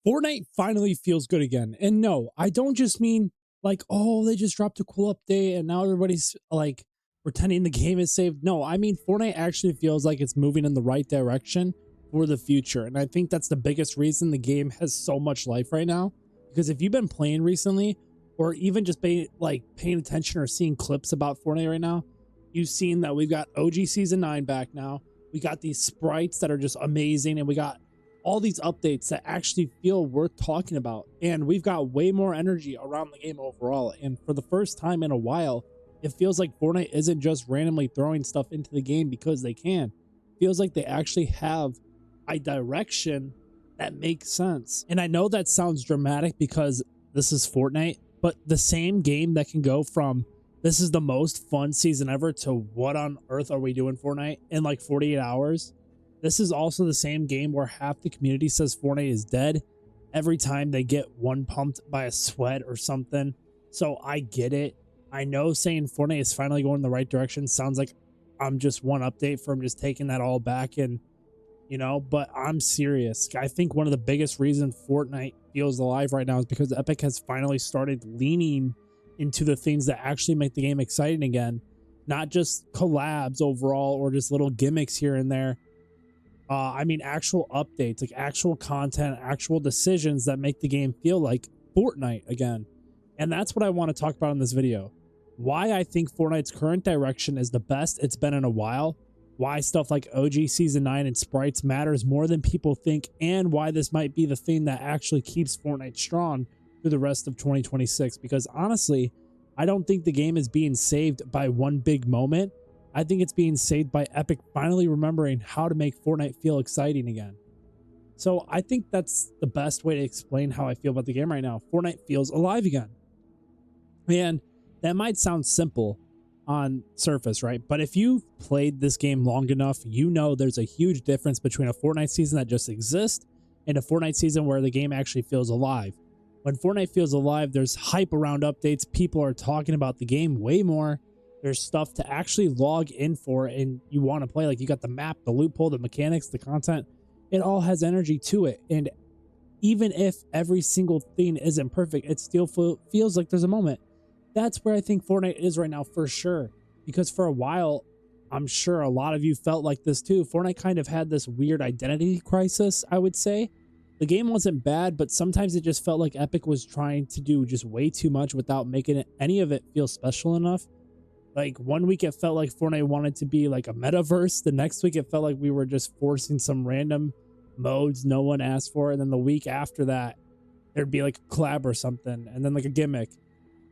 Fortnite finally feels good again. And no, I don't just mean like, oh, they just dropped a cool update and now everybody's like pretending the game is saved. No, I mean, Fortnite actually feels like it's moving in the right direction for the future. And I think that's the biggest reason the game has so much life right now. Because if you've been playing recently, or even just paying attention or seeing clips about Fortnite right now, you've seen that we've got OG Season 9 back now. We got these sprites that are just amazing, and we got all these updates that actually feel worth talking about. And we've got way more energy around the game overall. And for the first time in a while, it feels like Fortnite isn't just randomly throwing stuff into the game because they can. It feels like they actually have a direction that makes sense. And I know that sounds dramatic because this is Fortnite, but the same game that can go from this is the most fun season ever to what on earth are we doing Fortnite in like 48 hours. This is also the same game where half the community says Fortnite is dead every time they get one pumped by a sweat or something. So I get it. I know saying Fortnite is finally going in the right direction sounds like I'm just one update from just taking that all back, and but I'm serious. I think one of the biggest reasons Fortnite feels alive right now is because Epic has finally started leaning into the things that actually make the game exciting again, not just collabs overall or just little gimmicks here and there. I mean, actual updates, like actual content, actual decisions that make the game feel like Fortnite again. And that's what I want to talk about in this video. Why I think Fortnite's current direction is the best it's been in a while, why stuff like OG Season 9 and sprites matters more than people think, and why this might be the thing that actually keeps Fortnite strong through the rest of 2026. Because honestly, I don't think the game is being saved by one big moment. I think it's being saved by Epic finally remembering how to make Fortnite feel exciting again. So I think that's the best way to explain how I feel about the game right now. Fortnite feels alive again. And that might sound simple on surface, right? But if you've played this game long enough, you know there's a huge difference between a Fortnite season that just exists and a Fortnite season where the game actually feels alive. When Fortnite feels alive, there's hype around updates. People are talking about the game way more. There's stuff to actually log in for and you want to play. Like you got the map, the loophole, the mechanics, the content. It all has energy to it. And even if every single thing isn't perfect, it still feels like there's a moment. That's where I think Fortnite is right now for sure. Because for a while, I'm sure a lot of you felt like this too. Fortnite kind of had this weird identity crisis, I would say. The game wasn't bad, but sometimes it just felt like Epic was trying to do just way too much without making any of it feel special enough. Like one week it felt like Fortnite wanted to be like a metaverse. The next week it felt like we were just forcing some random modes no one asked for. And then the week after that, there'd be like a collab or something. And then like a gimmick.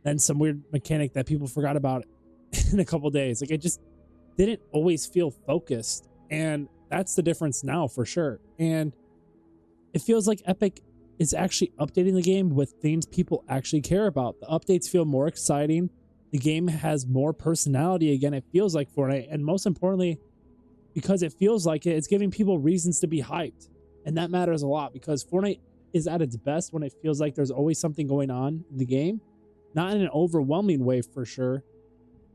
Then some weird mechanic that people forgot about in a couple days. Like it just didn't always feel focused. And that's the difference now for sure. And it feels like Epic is actually updating the game with things people actually care about. The updates feel more exciting. The game has more personality again. It feels like Fortnite. And most importantly, because it feels like it, it's giving people reasons to be hyped. And that matters a lot because Fortnite is at its best when it feels like there's always something going on in the game. Not in an overwhelming way for sure,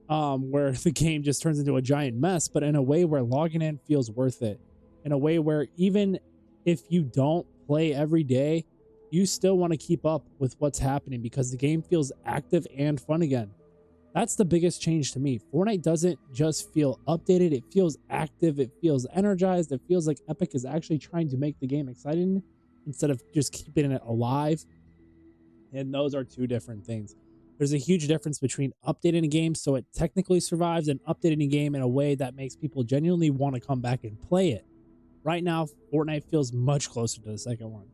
where the game just turns into a giant mess, but in a way where logging in feels worth it. In a way where even if you don't play every day, you still want to keep up with what's happening because the game feels active and fun again. That's the biggest change to me. Fortnite doesn't just feel updated, it feels active, it feels energized, it feels like Epic is actually trying to make the game exciting instead of just keeping it alive. And those are two different things. There's a huge difference between updating a game so it technically survives and updating a game in a way that makes people genuinely want to come back and play it. Right now, Fortnite feels much closer to the second one.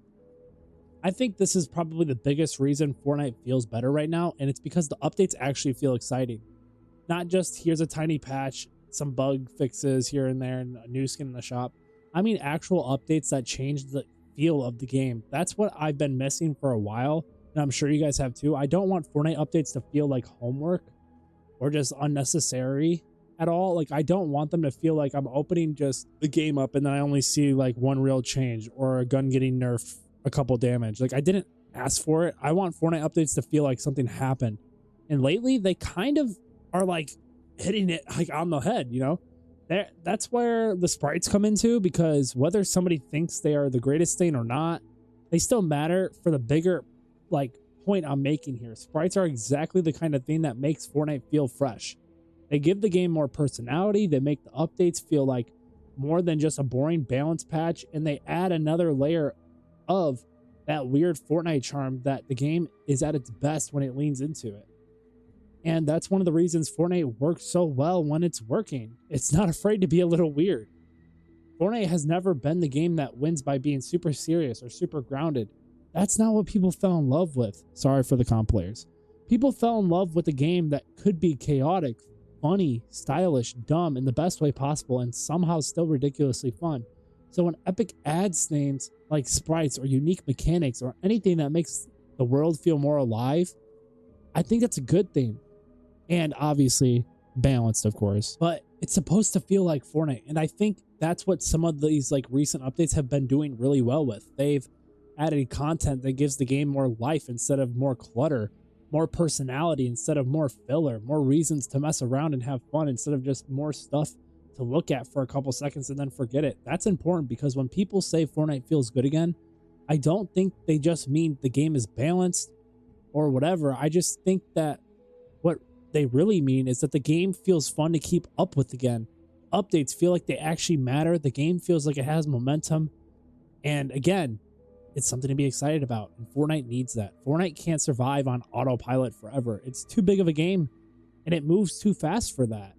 I think this is probably the biggest reason Fortnite feels better right now, and it's because the updates actually feel exciting. Not just here's a tiny patch, some bug fixes here and there, and a new skin in the shop. I mean actual updates that change the feel of the game. That's what I've been missing for a while. And I'm sure you guys have too. I don't want Fortnite updates to feel like homework or just unnecessary at all. Like I don't want them to feel like I'm opening just the game up and then I only see like one real change or a gun getting nerfed a couple damage. Like I didn't ask for it. I want Fortnite updates to feel like something happened. And lately they kind of are like hitting it like on the head, That's where the sprites come into, because whether somebody thinks they are the greatest thing or not, they still matter for the bigger like point I'm making here. Sprites are exactly the kind of thing that makes Fortnite feel fresh. They give the game more personality, they make the updates feel like more than just a boring balance patch, and they add another layer of that weird Fortnite charm that the game is at its best when it leans into it. And that's one of the reasons Fortnite works so well when it's working. It's not afraid to be a little weird. Fortnite has never been the game that wins by being super serious or super grounded. That's not what people fell in love with. Sorry for the comp players. People fell in love with a game that could be chaotic, funny, stylish, dumb in the best way possible, and somehow still ridiculously fun. So when Epic adds things like sprites or unique mechanics or anything that makes the world feel more alive, I think that's a good thing. And obviously balanced, of course, but it's supposed to feel like Fortnite. And I think that's what some of these like recent updates have been doing really well with. They've added content that gives the game more life instead of more clutter, more personality instead of more filler, more reasons to mess around and have fun instead of just more stuff to look at for a couple seconds and then forget it. That's important because when people say Fortnite feels good again, I don't think they just mean the game is balanced or whatever. I just think that what they really mean is that the game feels fun to keep up with again. Updates feel like they actually matter. The game feels like it has momentum. And again, it's something to be excited about. And Fortnite needs that. Fortnite can't survive on autopilot forever. It's too big of a game and it moves too fast for that.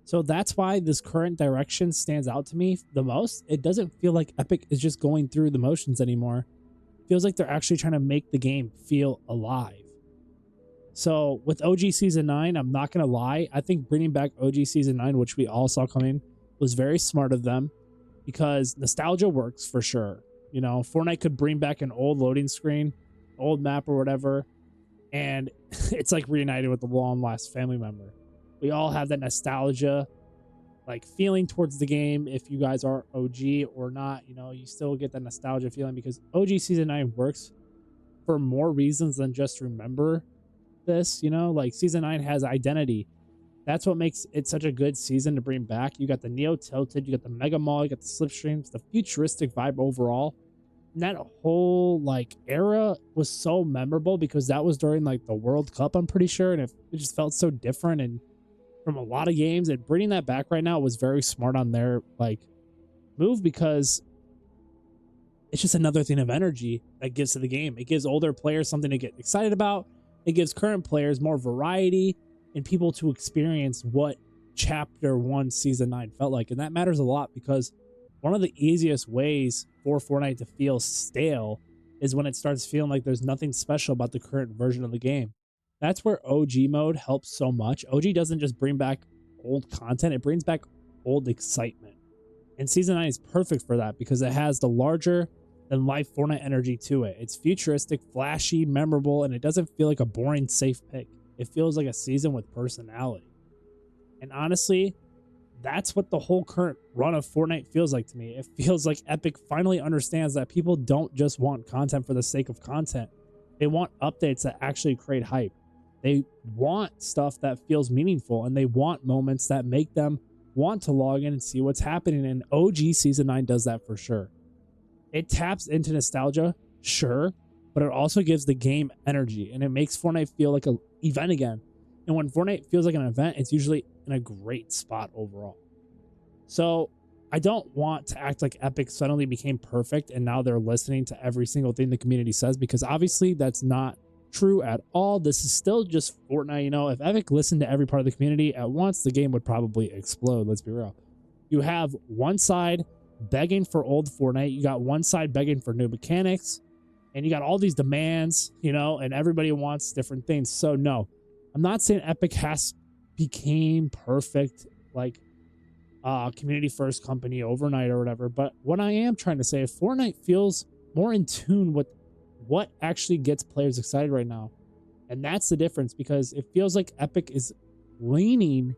So that's why this current direction stands out to me the most. It doesn't feel like Epic is just going through the motions anymore. It feels like they're actually trying to make the game feel alive. So with OG Season 9, I'm not going to lie. I think bringing back OG Season 9, which we all saw coming, was very smart of them because nostalgia works for sure. You know, Fortnite could bring back an old loading screen, old map or whatever, and it's like reunited with the long lost family member. We all have that nostalgia like feeling towards the game. If you guys are OG or not, you know, you still get that nostalgia feeling because OG Season 9 works for more reasons than just remember this, you know, like Season 9 has identity. That's what makes it such a good season to bring back. You got the Neo Tilted, you got the Mega Mall, you got the Slipstreams, the futuristic vibe overall. And that whole like era was so memorable because that was during like the World Cup, I'm pretty sure, and it just felt so different and from a lot of games. And bringing that back right now was very smart on their like move because it's just another thing of energy that gives to the game. It gives older players something to get excited about. It gives current players more variety and people to experience what Chapter 1 Season 9 felt like. And that matters a lot because one of the easiest ways for Fortnite to feel stale is when it starts feeling like there's nothing special about the current version of the game. That's where OG mode helps so much. OG doesn't just bring back old content, it brings back old excitement. And Season 9 is perfect for that because it has the larger than life Fortnite energy to it. It's futuristic, flashy, memorable, and it doesn't feel like a boring safe pick. It feels like a season with personality. And honestly, that's what the whole current run of Fortnite feels like to me. It feels like Epic finally understands that people don't just want content for the sake of content. They want updates that actually create hype. They want stuff that feels meaningful, and they want moments that make them want to log in and see what's happening. And OG Season 9 does that for sure. It taps into nostalgia, sure, but it also gives the game energy, and it makes Fortnite feel like an event again. And when Fortnite feels like an event, it's usually in a great spot overall. So I don't want to act like Epic suddenly became perfect and now they're listening to every single thing the community says, because obviously that's not true at all. This is still just Fortnite. You know, if Epic listened to every part of the community at once, the game would probably explode. Let's be real. You have one side begging for old Fortnite. You got one side begging for new mechanics, and you got all these demands, you know, and everybody wants different things. So no, I'm not saying Epic has became perfect, like community first company overnight or whatever. But what I am trying to say, if Fortnite feels more in tune with what actually gets players excited right now, and that's the difference, because it feels like Epic is leaning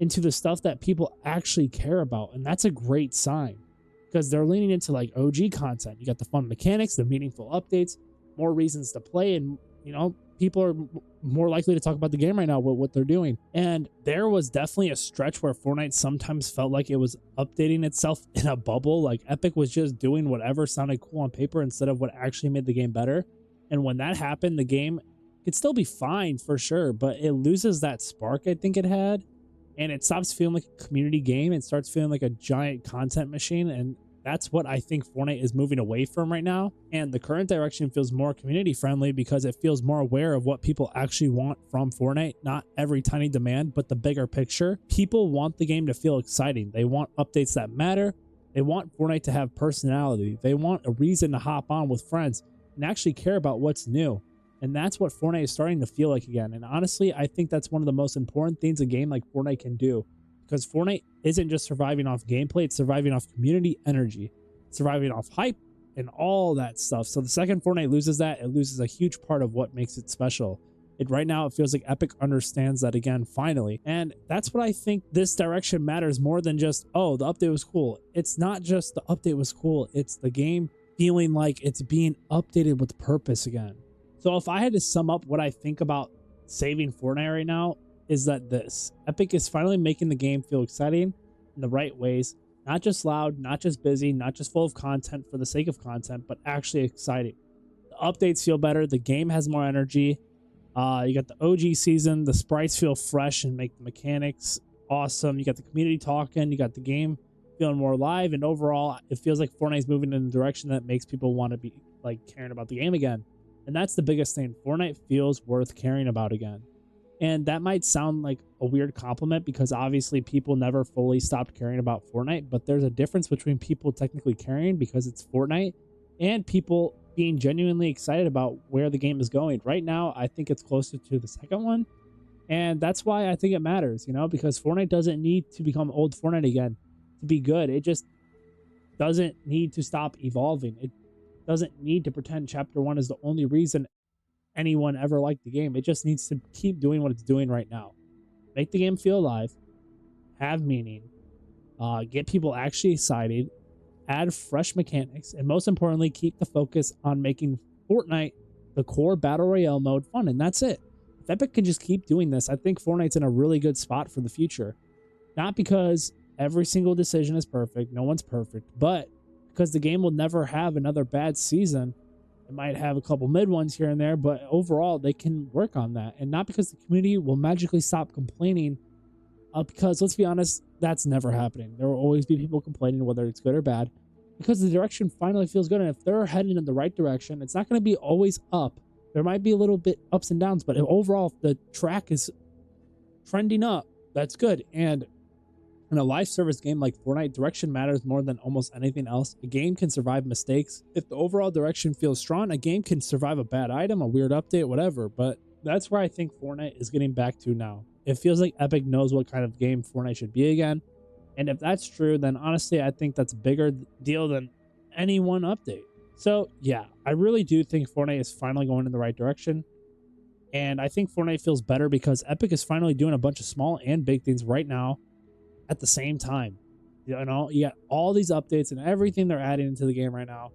into the stuff that people actually care about, and that's a great sign because they're leaning into like OG content. You got the fun mechanics, the meaningful updates, more reasons to play, and you know, people are more likely to talk about the game right now with what they're doing. And there was definitely a stretch where Fortnite sometimes felt like it was updating itself in a bubble. Like Epic was just doing whatever sounded cool on paper instead of what actually made the game better. And when that happened, the game could still be fine for sure, but it loses that spark I think it had. And it stops feeling like a community game. It starts feeling like a giant content machine. And that's what I think Fortnite is moving away from right now. And the current direction feels more community friendly because it feels more aware of what people actually want from Fortnite. Not every tiny demand, but the bigger picture. People want the game to feel exciting. They want updates that matter. They want Fortnite to have personality. They want a reason to hop on with friends and actually care about what's new. And that's what Fortnite is starting to feel like again. And honestly, I think that's one of the most important things a game like Fortnite can do. Because Fortnite isn't just surviving off gameplay, it's surviving off community energy, surviving off hype and all that stuff. So the second Fortnite loses that, it loses a huge part of what makes it special. Right now, it feels like Epic understands that again, finally. And that's what I think this direction matters more than just, oh, the update was cool. It's not just the update was cool, it's the game feeling like it's being updated with purpose again. So if I had to sum up what I think about saving Fortnite right now, is that this Epic is finally making the game feel exciting in the right ways, not just loud, not just busy, not just full of content for the sake of content, but actually exciting. The updates feel better, the game has more energy. You got the OG season, the sprites feel fresh and make the mechanics awesome. You got the community talking, you got the game feeling more alive, and overall it feels like Fortnite's moving in the direction that makes people want to be like caring about the game again. And that's the biggest thing. Fortnite feels worth caring about again. And that might sound like a weird compliment because obviously people never fully stopped caring about Fortnite, but there's a difference between people technically caring because it's Fortnite and people being genuinely excited about where the game is going. Right now, I think it's closer to the second one. And that's why I think it matters, you know, because Fortnite doesn't need to become old Fortnite again to be good. It just doesn't need to stop evolving. It doesn't need to pretend chapter 1 is the only reason anyone ever liked the game. It just needs to keep doing what it's doing right now. Make the game feel alive, have meaning, get people actually excited, add fresh mechanics, and most importantly, keep the focus on making Fortnite, the core battle royale mode, fun. And that's it. If Epic can just keep doing this, I think Fortnite's in a really good spot for the future. Not because every single decision is perfect, no one's perfect, but because the game will never have another bad season. It might have a couple mid ones here and there, but overall they can work on that. And not because the community will magically stop complaining, because let's be honest, that's never happening. There will always be people complaining whether it's good or bad, because the direction finally feels good. And if they're heading in the right direction, it's not going to be always up. There might be a little bit ups and downs, but overall, if the track is trending up, that's good. And in a live service game like Fortnite, direction matters more than almost anything else. A game can survive mistakes. If the overall direction feels strong, a game can survive a bad item, a weird update, whatever. But that's where I think Fortnite is getting back to now. It feels like Epic knows what kind of game Fortnite should be again. And if that's true, then honestly, I think that's a bigger deal than any one update. So yeah, I really do think Fortnite is finally going in the right direction. And I think Fortnite feels better because Epic is finally doing a bunch of small and big things right now at the same time. You know, you got all these updates and everything they're adding into the game right now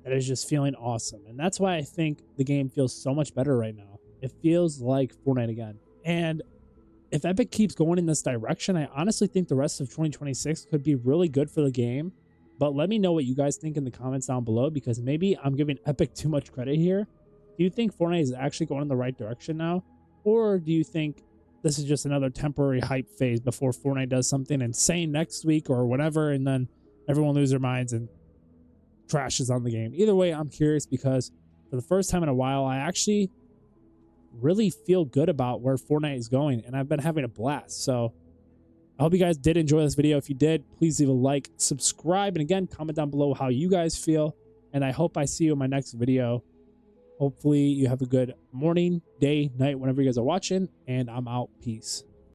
that is just feeling awesome. And that's why I think the game feels so much better right now. It feels like Fortnite again. And if Epic keeps going in this direction, I honestly think the rest of 2026 could be really good for the game. But let me know what you guys think in the comments down below, because maybe I'm giving Epic too much credit here. Do you think Fortnite is actually going in the right direction now? Or do you think this is just another temporary hype phase before Fortnite does something insane next week or whatever, and then everyone loses their minds and trashes on the game? Either way, I'm curious because for the first time in a while, I actually really feel good about where Fortnite is going, and I've been having a blast. So I hope you guys did enjoy this video. If you did, please leave a like, subscribe, and again, comment down below how you guys feel. And I hope I see you in my next video. Hopefully you have a good morning, day, night, whenever you guys are watching, and I'm out. Peace.